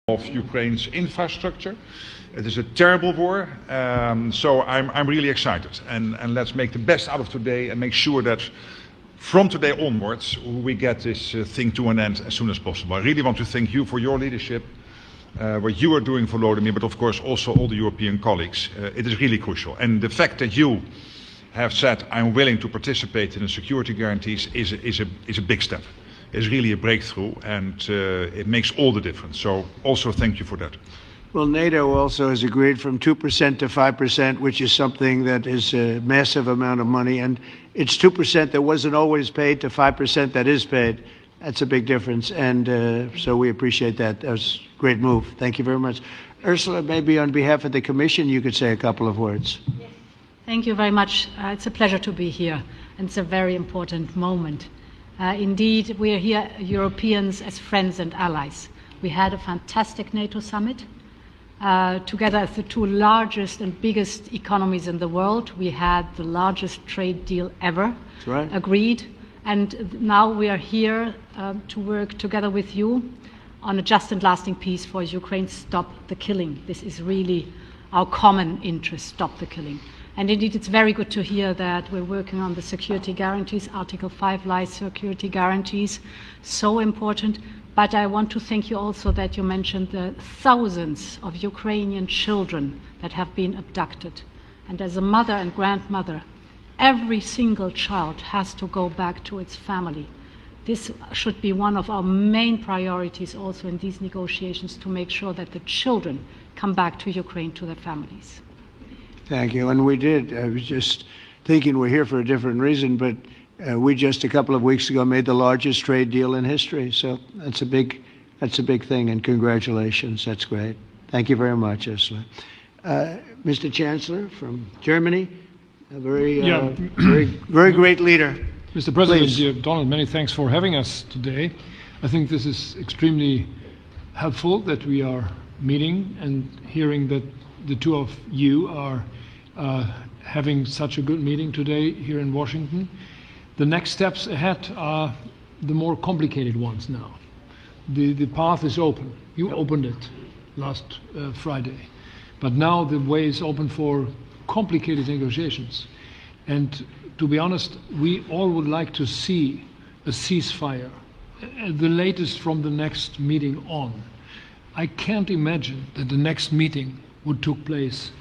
of Ukraine's infrastructure. It is a terrible war, so I'm really excited. And let's make the best out of today and make sure that from today onwards we get this thing to an end as soon as possible. I really want to thank you for your leadership, what you are doing for Volodymyr, but of course also all the European colleagues. It is really crucial. And the fact that you have said I'm willing to participate in the security guarantees is a big step. It's really a breakthrough, and it makes all the difference. So also thank you for that. Well, NATO also has agreed from 2% to 5%, which is something that is a massive amount of money. And it's 2% that wasn't always paid to 5% that is paid. That's a big difference. And so we appreciate that. That was a great move. Thank you very much. Ursula, maybe on behalf of the Commission, you could say a couple of words. Yes. Thank you very much. It's a pleasure to be here. And it's a very important moment. Indeed, we are here, Europeans, as friends and allies. We had a fantastic NATO summit. Together as the two largest and biggest economies in the world, we had the largest trade deal ever agreed. And now we are here to work together with you on a just and lasting peace for Ukraine. Stop the killing. This is really our common interest, stop the killing. And indeed, it's very good to hear that we're working on the security guarantees, Article 5 lies security guarantees, so important. But I want to thank you also that you mentioned the thousands of Ukrainian children that have been abducted. And as a mother and grandmother, every single child has to go back to its family. This should be one of our main priorities also in these negotiations, to make sure that the children come back to Ukraine, to their families. Thank you. And we did. I was just thinking we're here for a different reason, but we just a couple of weeks ago made the largest trade deal in history. So that's a big thing, and congratulations. That's great. Thank you very much, Ursula. Mr. Chancellor from Germany, a very great leader. Mr. President, dear Donald, many thanks for having us today. I think this is extremely helpful that we are meeting and hearing that the two of you are having such a good meeting today here in Washington. The next steps ahead are the more complicated ones now. The path is open. You opened it last Friday. But now the way is open for complicated negotiations. And to be honest, we all would like to see a ceasefire, the latest from the next meeting on. I can't imagine that the next meeting would take place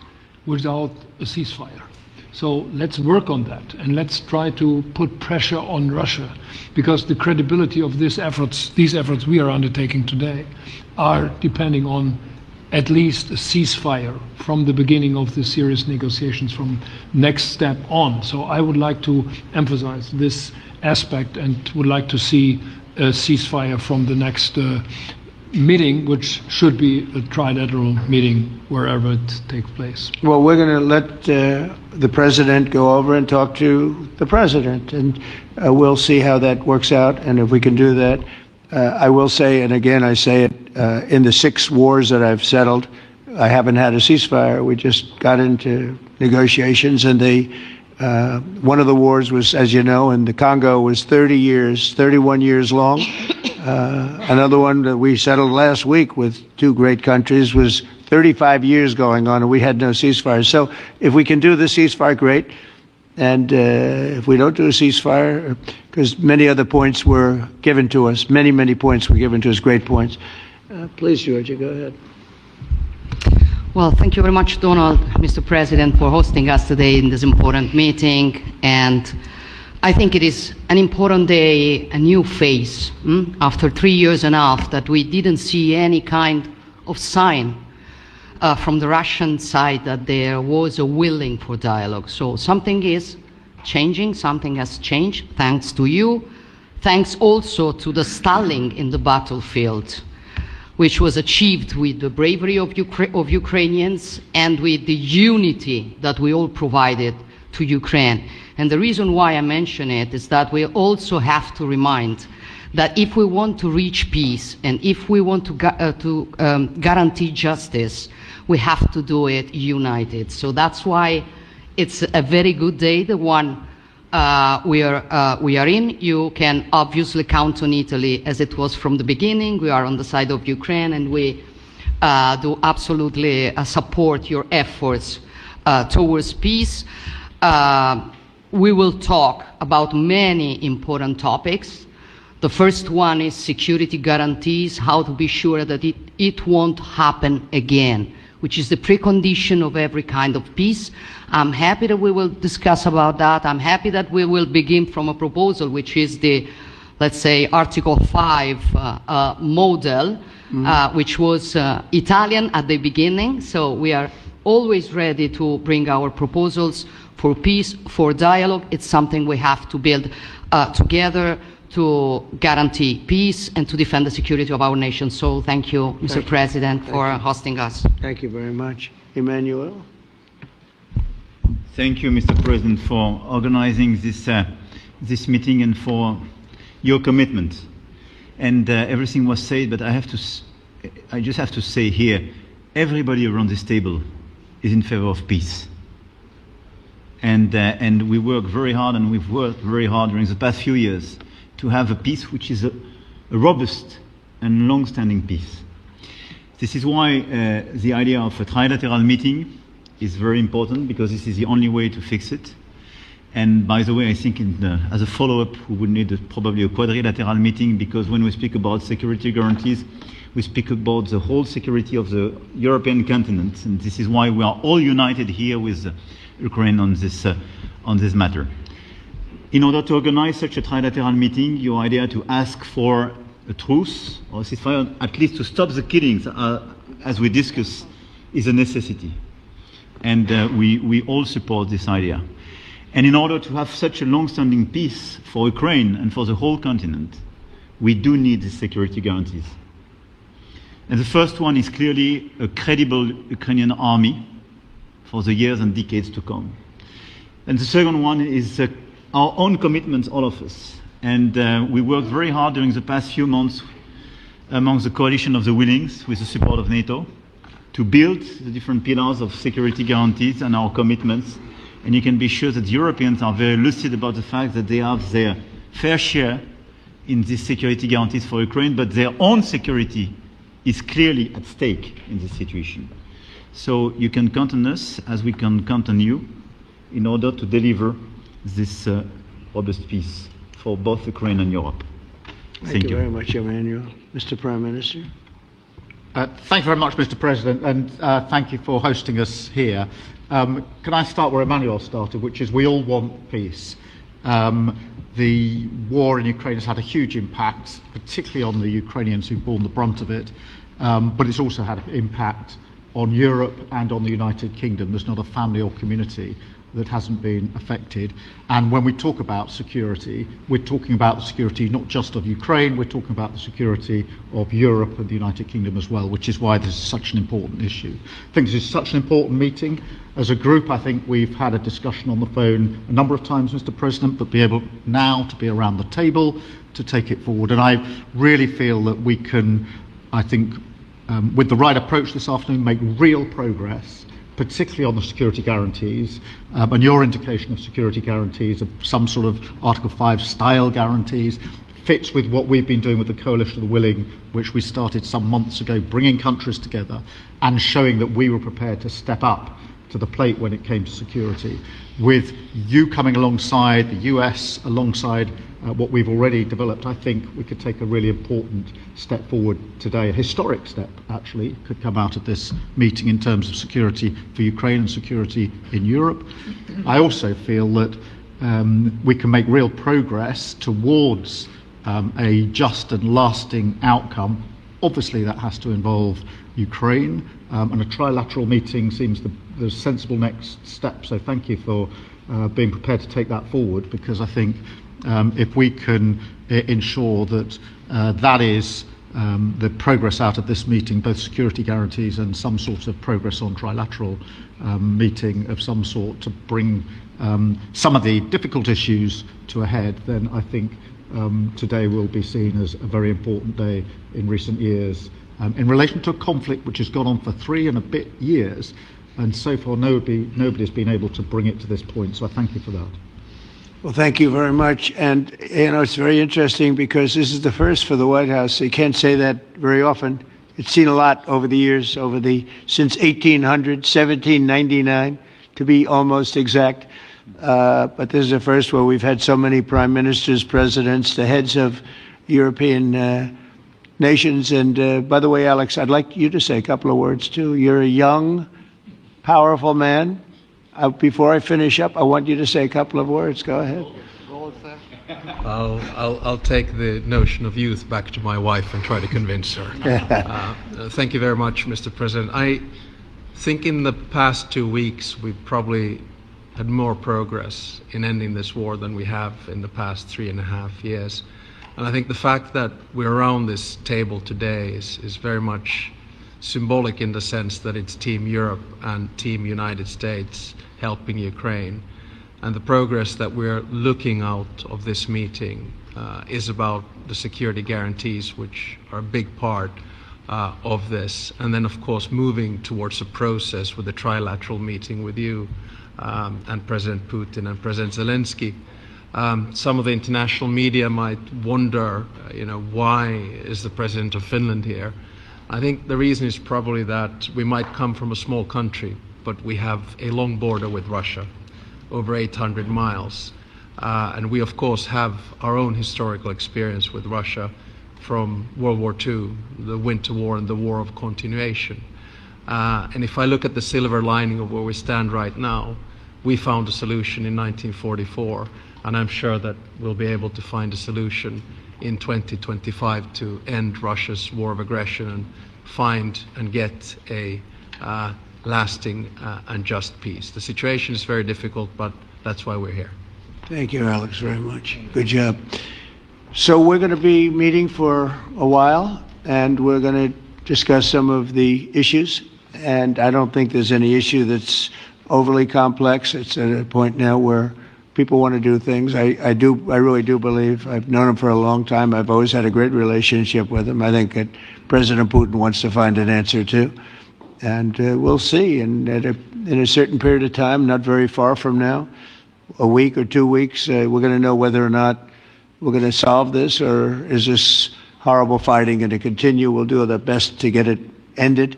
without a ceasefire. So let's work on that, and let's try to put pressure on Russia, because the credibility of these efforts we are undertaking today are depending on at least a ceasefire from the beginning of the serious negotiations from next step on. So I would like to emphasize this aspect and would like to see a ceasefire from the next meeting, which should be a trilateral meeting wherever it takes place. Well, we're going to let the president go over and talk to the president, and we'll see how that works out. And if we can do that, I will say, and again I say it, in the 6 wars that I've settled, I haven't had a ceasefire. We just got into negotiations, and one of the wars was, as you know, in the Congo was 31 years long. Another one that we settled last week with 2 great countries was 35 years going on, and we had no ceasefire. So if we can do the ceasefire, great. And if we don't do a ceasefire, because many other points were given to us, many points were given to us, great points. Please, Georgia, go ahead. Well, thank you very much, Donald, Mr. President, for hosting us today in this important meeting. And I think it is an important day, a new phase, after 3 years and a half that we didn't see any kind of sign from the Russian side that there was a willing for dialogue. So something is changing, something has changed, thanks to you. Thanks also to the stalling in the battlefield, which was achieved with the bravery of Ukrainians and with the unity that we all provided to Ukraine. And the reason why I mention it is that we also have to remind that if we want to reach peace and if we want to guarantee justice, we have to do it united. So that's why it's a very good day, the one we are in. You can obviously count on Italy as it was from the beginning. We are on the side of Ukraine, and we do absolutely support your efforts towards peace. We will talk about many important topics. The first one is security guarantees, how to be sure that it won't happen again, which is the precondition of every kind of peace. I'm happy that we will discuss about that. I'm happy that we will begin from a proposal, which is the, let's say, Article 5 model, which was Italian at the beginning. So we are always ready to bring our proposals for peace, for dialogue. It's something we have to build together to guarantee peace and to defend the security of our nation. So thank you, Mr. President, for hosting us. Thank you very much. Emmanuel? Thank you, Mr. President, for organizing this meeting and for your commitment. And everything was said, but I just have to say here, everybody around this table is in favor of peace. And we work very hard, and we've worked very hard during the past few years to have a peace which is a robust and long-standing peace. This is why the idea of a trilateral meeting is very important, because this is the only way to fix it. And by the way, I think as a follow-up, we would need probably a quadrilateral meeting, because when we speak about security guarantees, we speak about the whole security of the European continent. And this is why we are all united here with Ukraine on this matter. In order to organize such a trilateral meeting, your idea to ask for a truce or ceasefire, at least to stop the killings, as we discussed, is a necessity. And we all support this idea. And in order to have such a long-standing peace for Ukraine and for the whole continent, we do need the security guarantees. And the first one is clearly a credible Ukrainian army for the years and decades to come. And the second one is our own commitments, all of us. And we worked very hard during the past few months amongst the coalition of the willings, with the support of NATO, to build the different pillars of security guarantees and our commitments. And you can be sure that the Europeans are very lucid about the fact that they have their fair share in these security guarantees for Ukraine, but their own security is clearly at stake in this situation. So you can count on us, as we can count on you, in order to deliver this robust peace for both Ukraine and Europe. Thank you very much, Emmanuel. Mr. Prime Minister? Thank you very much, Mr. President, and thank you for hosting us here. Can I start where Emmanuel started, which is we all want peace. The war in Ukraine has had a huge impact, particularly on the Ukrainians who've borne the brunt of it, but it's also had an impact on Europe and on the United Kingdom. There's not a family or community that hasn't been affected. And when we talk about security, we're talking about the security not just of Ukraine, we're talking about the security of Europe and the United Kingdom as well, which is why this is such an important issue. I think this is such an important meeting. As a group, I think we've had a discussion on the phone a number of times, Mr. President, but be able now to be around the table to take it forward. And I really feel that we can, I think, with the right approach this afternoon, make real progress, particularly on the security guarantees, and your indication of security guarantees, of some sort of Article 5 style guarantees, fits with what we've been doing with the Coalition of the Willing, which we started some months ago, bringing countries together and showing that we were prepared to step up to the plate when it came to security. With you coming alongside, the US alongside what we've already developed, I think we could take a really important step forward today. A historic step, actually, could come out of this meeting in terms of security for Ukraine and security in Europe. I also feel that we can make real progress towards a just and lasting outcome. Obviously, that has to involve Ukraine, and a trilateral meeting seems the sensible next step. So thank you for being prepared to take that forward, because I think if we can ensure that that is the progress out of this meeting, both security guarantees and some sort of progress on trilateral meeting of some sort to bring some of the difficult issues to a head, then I think today will be seen as a very important day in recent years in relation to a conflict which has gone on for 3 and a bit years, and so far nobody's been able to bring it to this point. So I thank you for that. Well, thank you very much. And, you know, it's very interesting because this is the first for the White House. You can't say that very often. it's seen a lot over the years, since 1800, 1799, to be almost exact. But this is the first where we've had so many prime ministers, presidents, the heads of European nations. And by the way, Alex, I'd like you to say a couple of words too. You're a young, powerful man. Before I finish up, I want you to say a couple of words. Go ahead. I'll take the notion of youth back to my wife and try to convince her. Thank you very much, Mr. President. I think in the past 2 weeks we've probably had more progress in ending this war than we have in the past 3.5 years. And I think the fact that we're around this table today is very much symbolic in the sense that it's Team Europe and Team United States helping Ukraine. And the progress that we're looking out of this meeting is about the security guarantees, which are a big part of this. And then, of course, moving towards a process with a trilateral meeting with you and President Putin and President Zelensky. Some of the international media might wonder, why is the President of Finland here? I think the reason is probably that we might come from a small country, but we have a long border with Russia, over 800 miles. And we, of course, have our own historical experience with Russia from World War II, the Winter War and the War of Continuation. And if I look at the silver lining of where we stand right now, we found a solution in 1944, and I'm sure that we'll be able to find a solution in 2025 to end Russia's war of aggression and find and get a lasting and just peace. The situation is very difficult, but that's why we're here. Thank you, Alex, very much. Good job. So we're going to be meeting for a while, and we're going to discuss some of the issues. And I don't think there's any issue that's overly complex. It's at a point now where people want to do things. I really do believe. I've known him for a long time. I've always had a great relationship with him. I think that President Putin wants to find an answer too. And we'll see. And in a certain period of time, not very far from now, a week or 2 weeks, we're going to know whether or not we're going to solve this, or is this horrible fighting going to continue. We'll do our best to get it ended.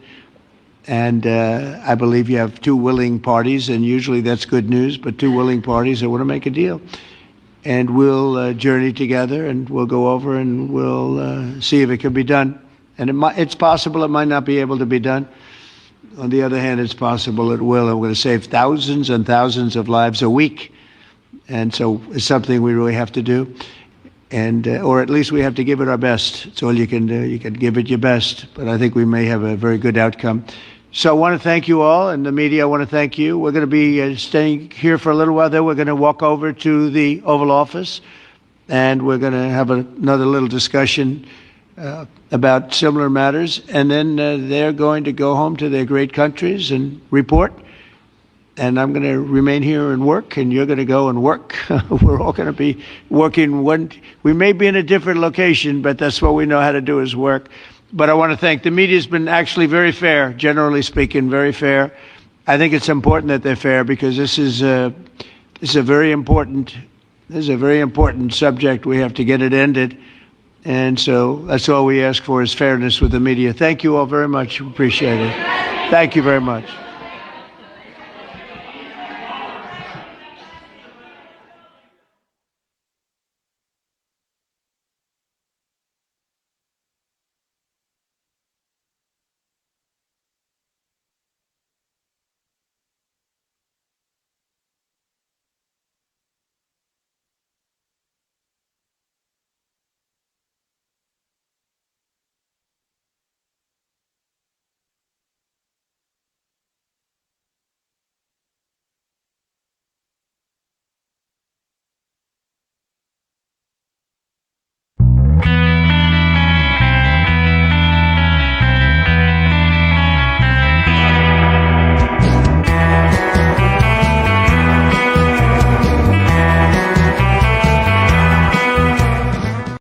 And I believe you have two willing parties, and usually that's good news, but two willing parties that want to make a deal. And we'll journey together, and we'll go over, and we'll see if it can be done. And it's possible it might not be able to be done. On the other hand, it's possible it will, and we're going to save thousands and thousands of lives a week. And so it's something we really have to do. And or at least we have to give it our best. It's all you can do. You can give it your best, but I think we may have a very good outcome. So I want to thank you all, and the media, I want to thank you. We're going to be staying here for a little while. Then we're going to walk over to the Oval Office, and we're going to have another little discussion about similar matters. And then they're going to go home to their great countries and report. And I'm going to remain here and work, and you're going to go and work. We're all going to be working. We may be in a different location, but that's what we know how to do, is work. But I want to thank the media. Has been actually very fair, generally speaking, very fair. I think it's important that they're fair, because this is a very important subject. We have to get it ended, and so that's all we ask for, is fairness with the media. Thank you all very much. Appreciate it. Thank you very much.